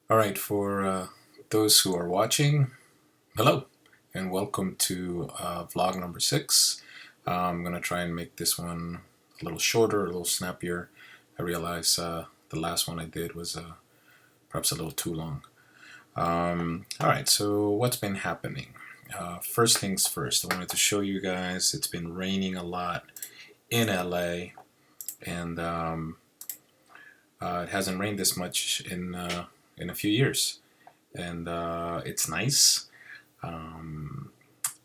All right, for those who are watching, hello, and welcome to vlog number 6. I'm going to try and make this one a little shorter, a little snappier. I realize the last one I did was perhaps a little too long. All right, so what's been happening? First things first, I wanted to show you guys it's been raining a lot in LA, and it hasn't rained this much in a few years. And it's nice. Um,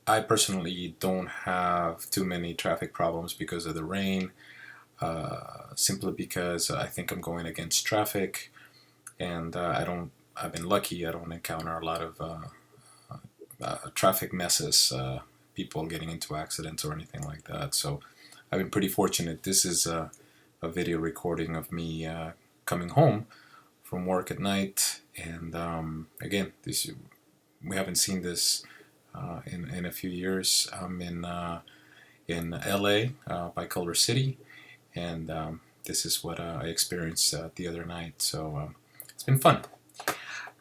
I personally don't have too many traffic problems because of the rain, simply because I think I'm going against traffic, and I don't. I've been lucky. I don't encounter a lot of traffic messes, people getting into accidents or anything like that. So I've been pretty fortunate. This is a video recording of me coming home from work at night, and again, this we haven't seen this in a few years. I'm in LA, Bicolor City, and this is what I experienced the other night. So it's been fun.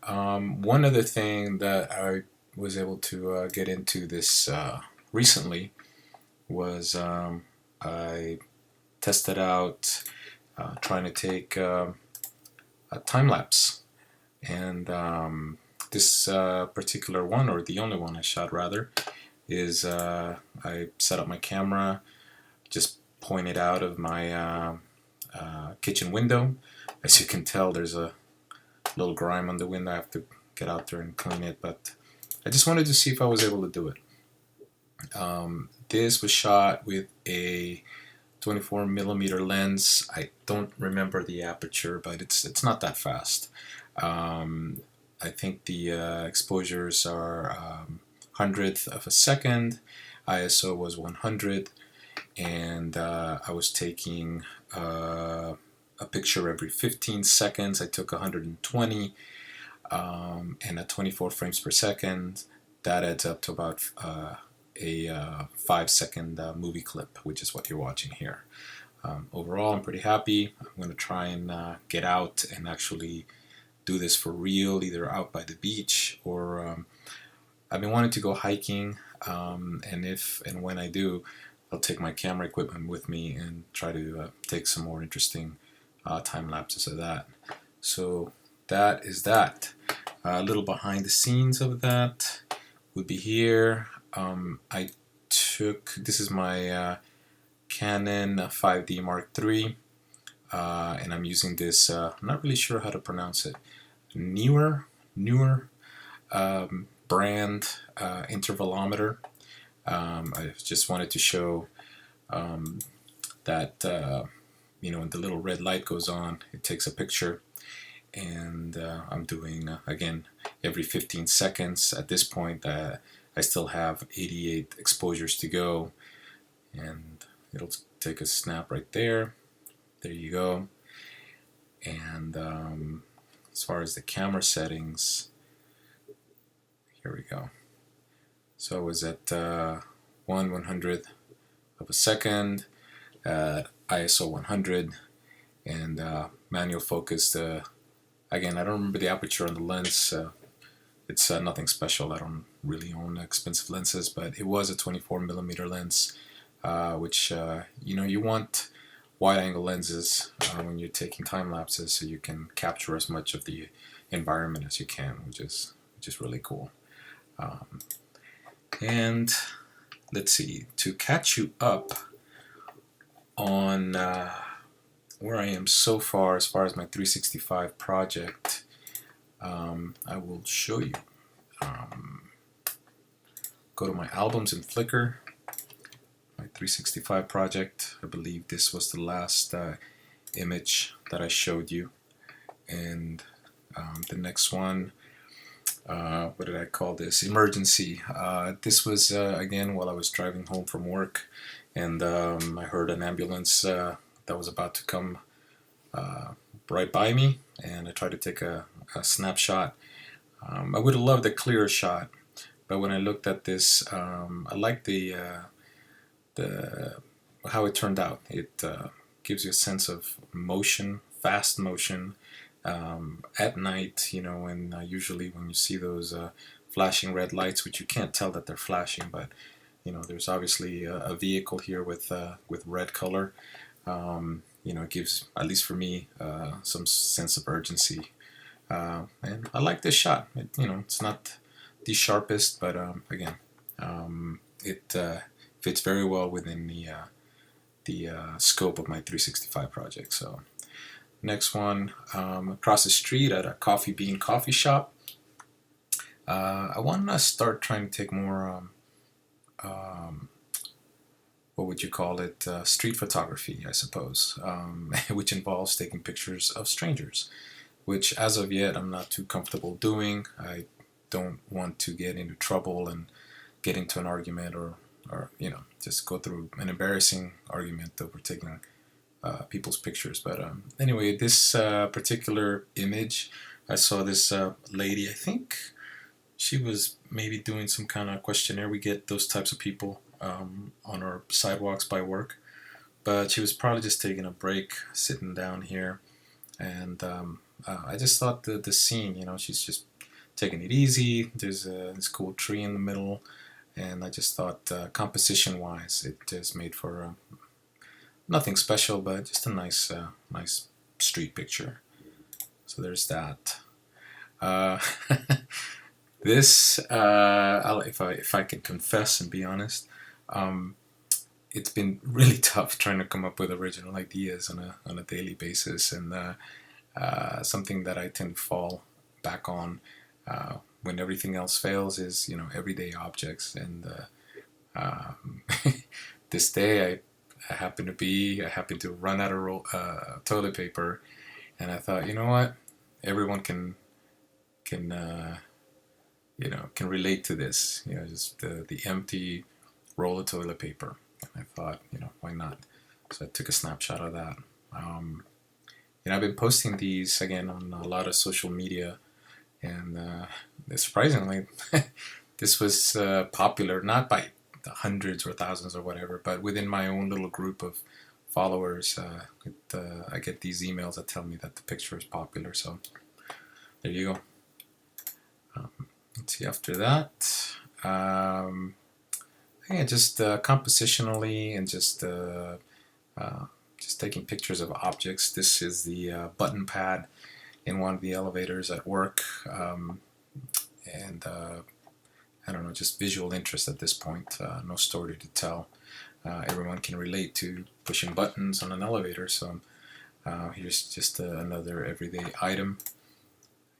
One other thing that I was able to get into this recently was I tested out trying to take a time lapse, and this particular one, or the only one I shot rather, is I set up my camera, just point it out of my kitchen window. As you can tell, there's a little grime on the window. I have to get out there and clean it, but I just wanted to see if I was able to do it. This was shot with a 24 millimeter lens. I don't remember the aperture, but it's not that fast. I think the exposures are hundredth of a second. ISO was 100, and I was taking a picture every 15 seconds. I took 120, and at 24 frames per second, that adds up to about a 5-second movie clip, which is what you're watching here. Overall, I'm pretty happy. I'm going to try and get out and actually do this for real, either out by the beach or I've been wanting to go hiking, and if and when I do, I'll take my camera equipment with me and try to take some more interesting time lapses of that. So that is that. A little behind the scenes of that would be here. I took, this is my Canon 5D Mark III, and I'm using this, I'm not really sure how to pronounce it, newer brand intervalometer. I just wanted to show that when the little red light goes on, it takes a picture, and I'm doing again every 15 seconds. At this point, I still have 88 exposures to go, and it'll take a snap right there. There you go. And as far as the camera settings, here we go. So I was at 1/100th of a second at ISO 100, and manual focus. Again, I don't remember the aperture on the lens. It's nothing special. I don't really own expensive lenses, but it was a 24 millimeter lens, which you want wide-angle lenses when you're taking time lapses, so you can capture as much of the environment as you can, which is really cool. And let's see, to catch you up on where I am so far as my 365 project, I will show you. Go to my albums in Flickr, my 365 project. I believe this was the last image that I showed you, and the next one, what did I call this? Emergency. This was again while I was driving home from work, and I heard an ambulance that was about to come right by me, and I tried to take a snapshot. I would have loved a clearer shot, but when I looked at this, I liked the how it turned out. It gives you a sense of motion, fast motion, at night, when usually when you see those flashing red lights, which you can't tell that they're flashing, but there's obviously a vehicle here with red color. It gives, at least for me, some sense of urgency. And I like this shot. It's not the sharpest, but again, it fits very well within the scope of my 365 project. So next one, across the street at a Coffee Bean coffee shop. I want to start trying to take more, what would you call it, street photography, I suppose, which involves taking pictures of strangers, which as of yet I'm not too comfortable doing. I don't want to get into trouble and get into an argument or just go through an embarrassing argument over taking people's pictures. But anyway, this particular image, I saw this lady, I think she was maybe doing some kind of questionnaire. We get those types of people on our sidewalks by work, but she was probably just taking a break, sitting down here, and I just thought the scene, she's just taking it easy. There's this cool tree in the middle, and I just thought composition-wise, it just made for nothing special, but just a nice street picture. So there's that. This, if I can confess and be honest, it's been really tough trying to come up with original ideas on a daily basis, and something that I tend to fall back on when everything else fails is everyday objects. And this day I happened to run out of toilet paper, and I thought, you know what, everyone can relate to this, just the empty roll of toilet paper. And I thought, why not? So I took a snapshot of that. I've been posting these again on a lot of social media, and surprisingly, this was popular, not by the hundreds or thousands or whatever, but within my own little group of followers. I get these emails that tell me that the picture is popular, so there you go. Let's see, after that, just compositionally and just taking pictures of objects. This is the button pad in one of the elevators at work, and I don't know, just visual interest at this point. No story to tell. Everyone can relate to pushing buttons on an elevator, so here's just another everyday item.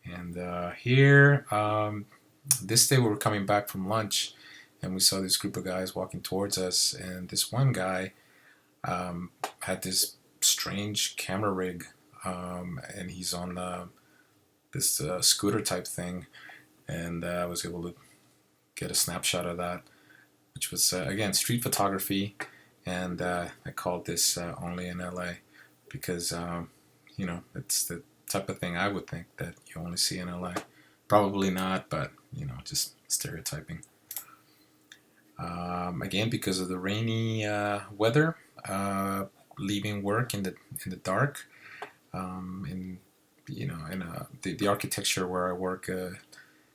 And here, this day we were coming back from lunch, and we saw this group of guys walking towards us, and this one guy had this strange camera rig, and he's on this scooter type thing, and I was able to get a snapshot of that, which was again street photography. And I called this only in LA because it's the type of thing I would think that you only see in LA. Probably not, but just stereotyping. Again, because of the rainy weather, leaving work in the dark, and the architecture where I work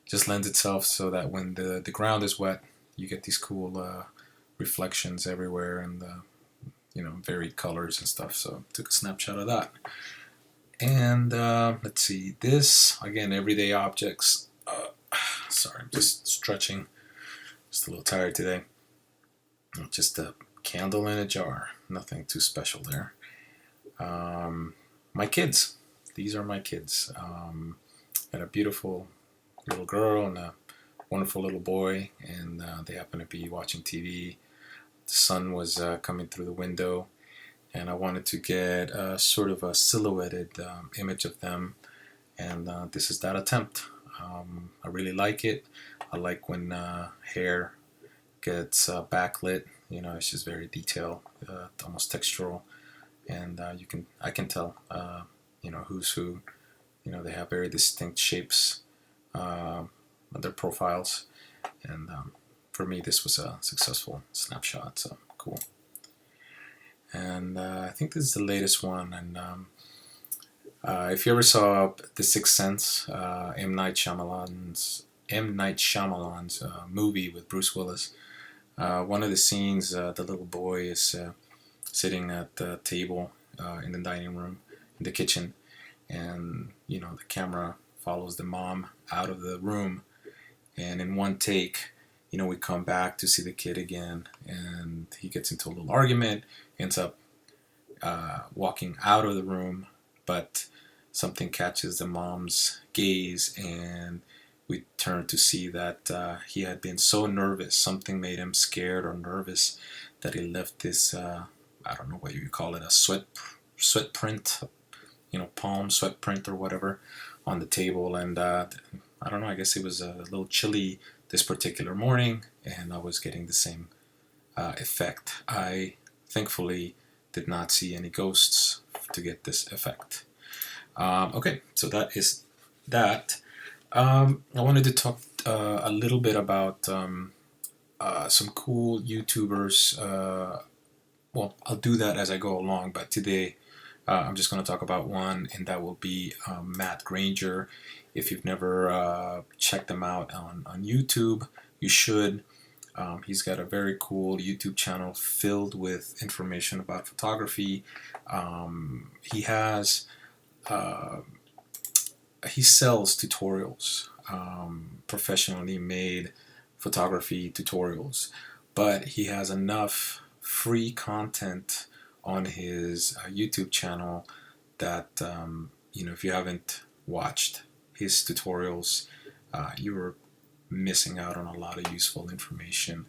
just lends itself so that when the ground is wet, you get these cool reflections everywhere, and varied colors and stuff. So took a snapshot of that. And let's see, this again, everyday objects. Sorry, I'm just stretching. Just a little tired today. Just a candle in a jar. Nothing too special there. My kids. These are my kids. Got a beautiful little girl and a wonderful little boy, and they happen to be watching TV. The sun was coming through the window, and I wanted to get sort of a silhouetted image of them, and this is that attempt. I really like it. I like when hair gets backlit. It's just very detailed, almost textural, and I can tell who's who. They have very distinct shapes of their profiles, and for me this was a successful snapshot, so cool. And I think this is the latest one, and If you ever saw The Sixth Sense, M. Night Shyamalan's movie with Bruce Willis, one of the scenes, the little boy is sitting at the table in the dining room, in the kitchen, and the camera follows the mom out of the room, and in one take, we come back to see the kid again, and he gets into a little argument, ends up walking out of the room, but something catches the mom's gaze, and we turn to see that he had been so nervous, something made him scared or nervous, that he left this, I don't know what you call it, a sweat print, palm sweat print or whatever, on the table. And I don't know, I guess it was a little chilly this particular morning, and I was getting the same effect. I thankfully did not see any ghosts to get this effect. Okay, so that is that. I wanted to talk a little bit about some cool YouTubers. Well, I'll do that as I go along, but today I'm just going to talk about one, and that will be Matt Granger. If you've never checked him out on YouTube, you should. He's got a very cool YouTube channel filled with information about photography. He has he sells tutorials, professionally made photography tutorials, but he has enough free content on his YouTube channel that if you haven't watched his tutorials, you're missing out on a lot of useful information.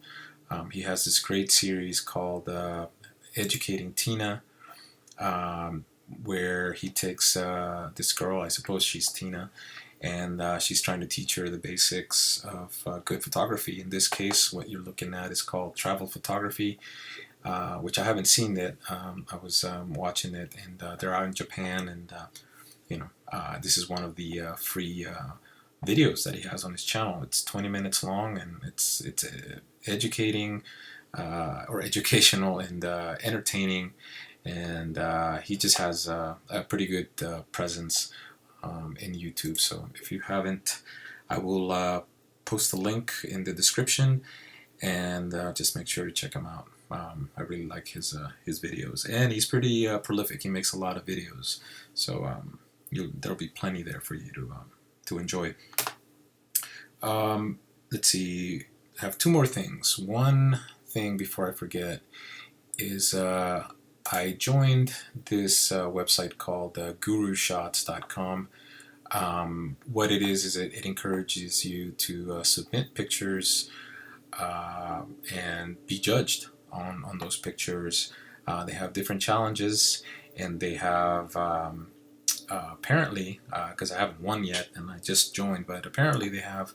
He has this great series called Educating Tina, where he takes this girl, I suppose she's Tina, and she's trying to teach her the basics of good photography. In this case, what you're looking at is called travel photography, which I haven't seen yet. I was watching it, and they're out in Japan, and this is one of the free videos that he has on his channel. It's 20 minutes long, and it's educating or educational and entertaining, and he just has a pretty good presence in YouTube. So if you haven't, I will post a link in the description, and just make sure to check him out. I really like his videos, and he's pretty prolific. He makes a lot of videos, so there'll be plenty there for you to enjoy. Let's see. I have two more things. One thing before I forget is I joined this website called gurushots.com. What it is it encourages you to submit pictures and be judged on those pictures. They have different challenges, and they have apparently, because I haven't won yet and I just joined, but apparently they have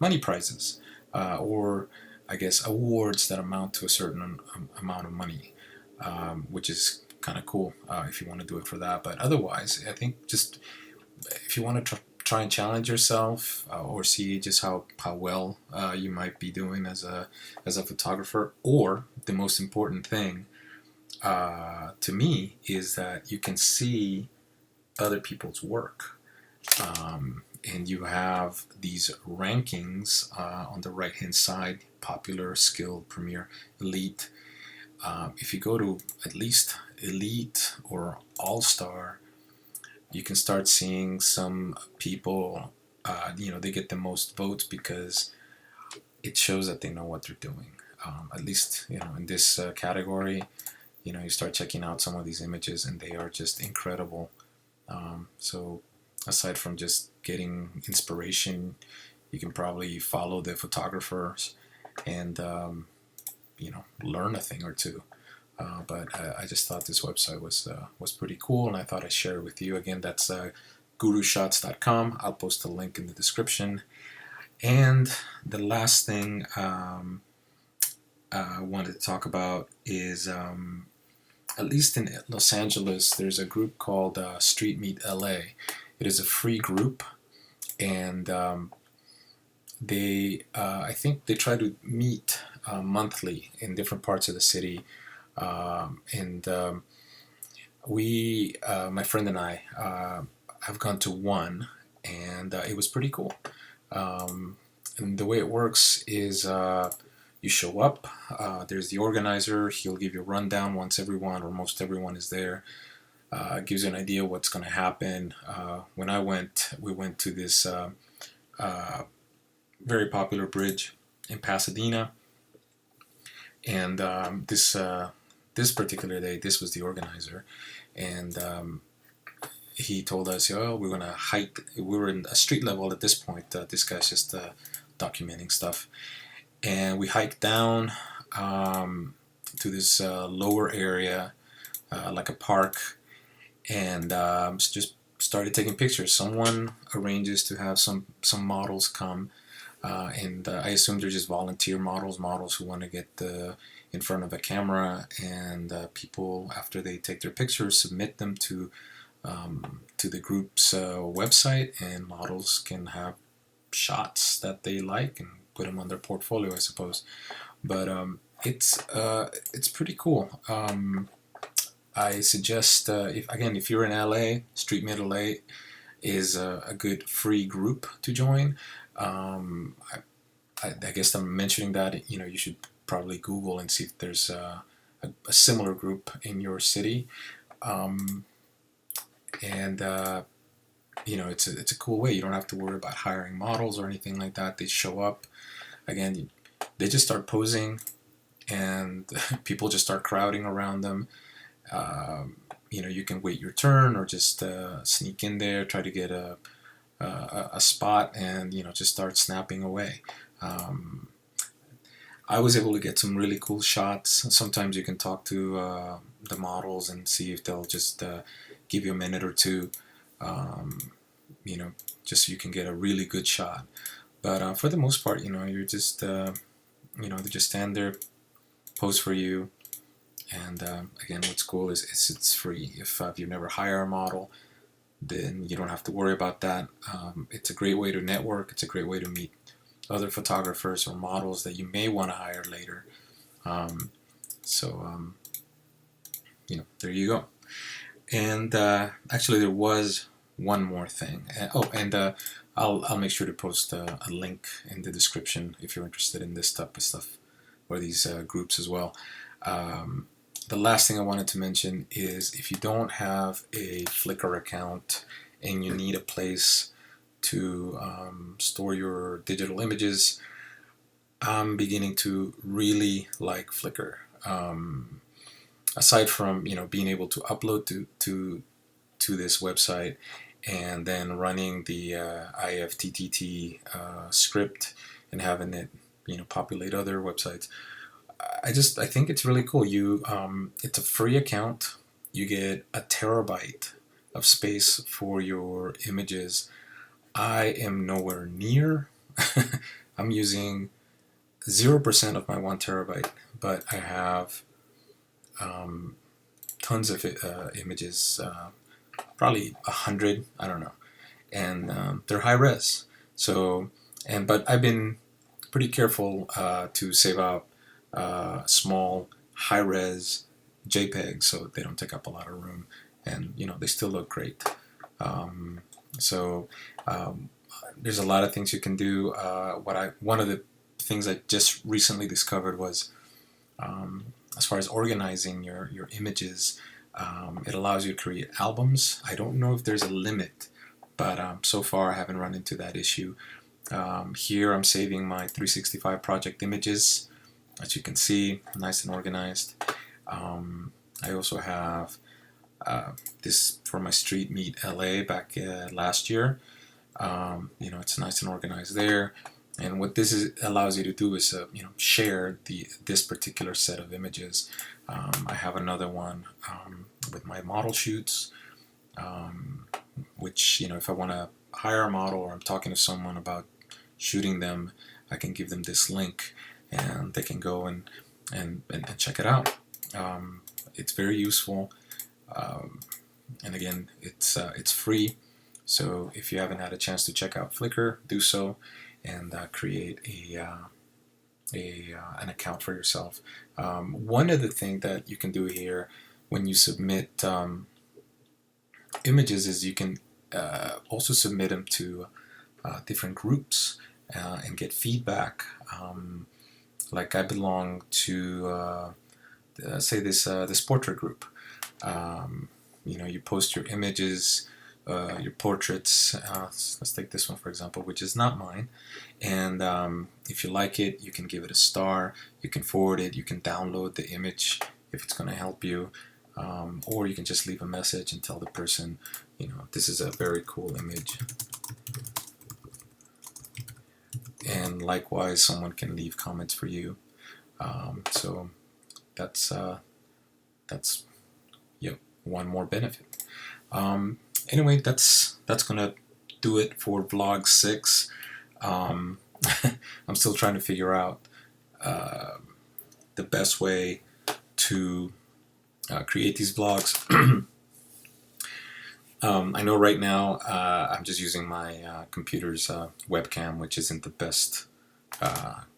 money prizes, or I guess awards that amount to a certain amount of money, which is kind of cool if you want to do it for that. But otherwise, I think just if you want to try and challenge yourself, or see just how well you might be doing as a photographer, or the most important thing to me is that you can see other people's work, and you have these rankings on the right hand side: popular, skilled, premier, elite. If you go to at least elite or all-star, you can start seeing some people, they get the most votes because it shows that they know what they're doing. At least, in this category, you start checking out some of these images, and they are just incredible. So aside from just getting inspiration, you can probably follow the photographers and, learn a thing or two. But I just thought this website was pretty cool, and I thought I'd share it with you. Again, that's gurushots.com. I'll post a link in the description. And the last thing I wanted to talk about is, at least in Los Angeles, there's a group called Street Meet LA. It is a free group, and I think they try to meet monthly in different parts of the city. And we, my friend and I, I've gone to one, and it was pretty cool. And the way it works is you show up. There's the organizer. He'll give you a rundown once everyone or most everyone is there. Gives you an idea what's going to happen. When I went, we went to this uh, very popular bridge in Pasadena, and this particular day, this was the organizer, and he told us, "Oh, we're gonna hike." We were in a street level at this point. This guy's just documenting stuff, and we hiked down to this lower area, like a park, and just started taking pictures. Someone arranges to have some models come, and I assume they're just volunteer models who want to get in front of a camera, and people, after they take their pictures, submit them to the group's website, and models can have shots that they like and put them on their portfolio, I suppose. But it's pretty cool. I suggest, if you're in LA, Street Mid LA is a good free group to join. I guess I'm mentioning that you should probably Google and see if there's a similar group in your city. Um, and it's a cool way. You don't have to worry about hiring models or anything like that. They show up. Again, they just start posing, and people just start crowding around them. You can wait your turn or just sneak in there, try to get a spot, and just start snapping away. Um, I was able to get some really cool shots. Sometimes you can talk to the models and see if they'll just give you a minute or two, um, just so you can get a really good shot. But for the most part, you're just, they just stand there, pose for you, and again, what's cool is it's free. If you've never hired a model, then you don't have to worry about that. It's a great way to network. It's a great way to meet other photographers or models that you may want to hire later. Um, so, there you go. And actually, there was one more thing. And I'll make sure to post a link in the description if you're interested in this type of stuff or these groups as well. Um, the last thing I wanted to mention is if you don't have a Flickr account and you need a place to store your digital images, I'm beginning to really like Flickr. Aside from being able to upload to this website and then running the IFTTT script and having it populate other websites, I think it's really cool. It's a free account. You get a terabyte of space for your images. I am nowhere near. I'm using 0% of my 1 terabyte, but I have tons of images, probably 100. I don't know, and they're high res. But I've been pretty careful to save out small high res JPEGs so they don't take up a lot of room, and they still look great. Um, so there's a lot of things you can do. One of the things I just recently discovered was, as far as organizing your images, it allows you to create albums. I don't know if there's a limit, but so far I haven't run into that issue. Here I'm saving my 365 project images, as you can see, nice and organized. I also have this for my Street Meet LA back last year. It's nice and organized there. And what allows you to do is share this particular set of images. I have another one with my model shoots, which if I want to hire a model or I'm talking to someone about shooting them, I can give them this link and they can go and check it out. It's very useful, and again, it's free. So if you haven't had a chance to check out Flickr, do so and create an account for yourself. One other thing that you can do here when you submit images is you can also submit them to different groups and get feedback. Like I belong to say this portrait group. You post your images, your portraits. Let's take this one for example, which is not mine. And if you like it, you can give it a star. You can forward it. You can download the image if it's going to help you, or you can just leave a message and tell the person, this is a very cool image. And likewise, someone can leave comments for you. So that's one more benefit. Anyway, that's gonna do it for vlog 6. I'm still trying to figure out the best way to create these vlogs. I know right now I'm just using my computer's webcam, which isn't the best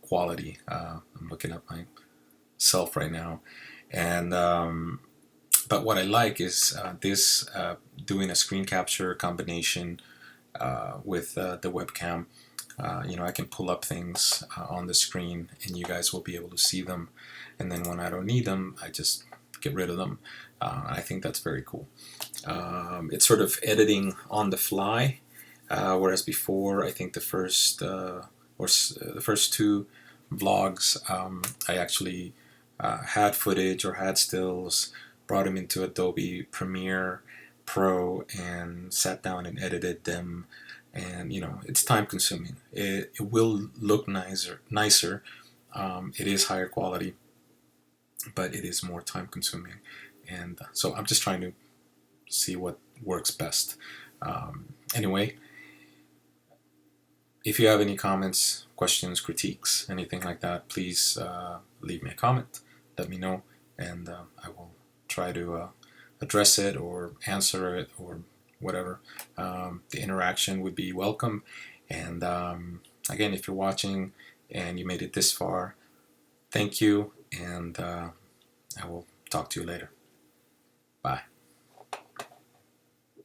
quality. I'm looking at myself right now, and but what I like is this doing a screen capture combination with the webcam. I can pull up things on the screen and you guys will be able to see them, and then when I don't need them, I just get rid of them. I think that's very cool. It's sort of editing on the fly, whereas before, I think the first the first 2 vlogs, I actually had footage or had stills, brought them into Adobe Premiere Pro and sat down and edited them. And it's time consuming. It will look nicer. It is higher quality, but it is more time consuming. And so I'm just trying to see what works best. Anyway, if you have any comments, questions, critiques, anything like that, please leave me a comment. Let me know, and I will try to address it or answer it or whatever. The interaction would be welcome. And again, if you're watching and you made it this far, thank you, and I will talk to you later. Bye.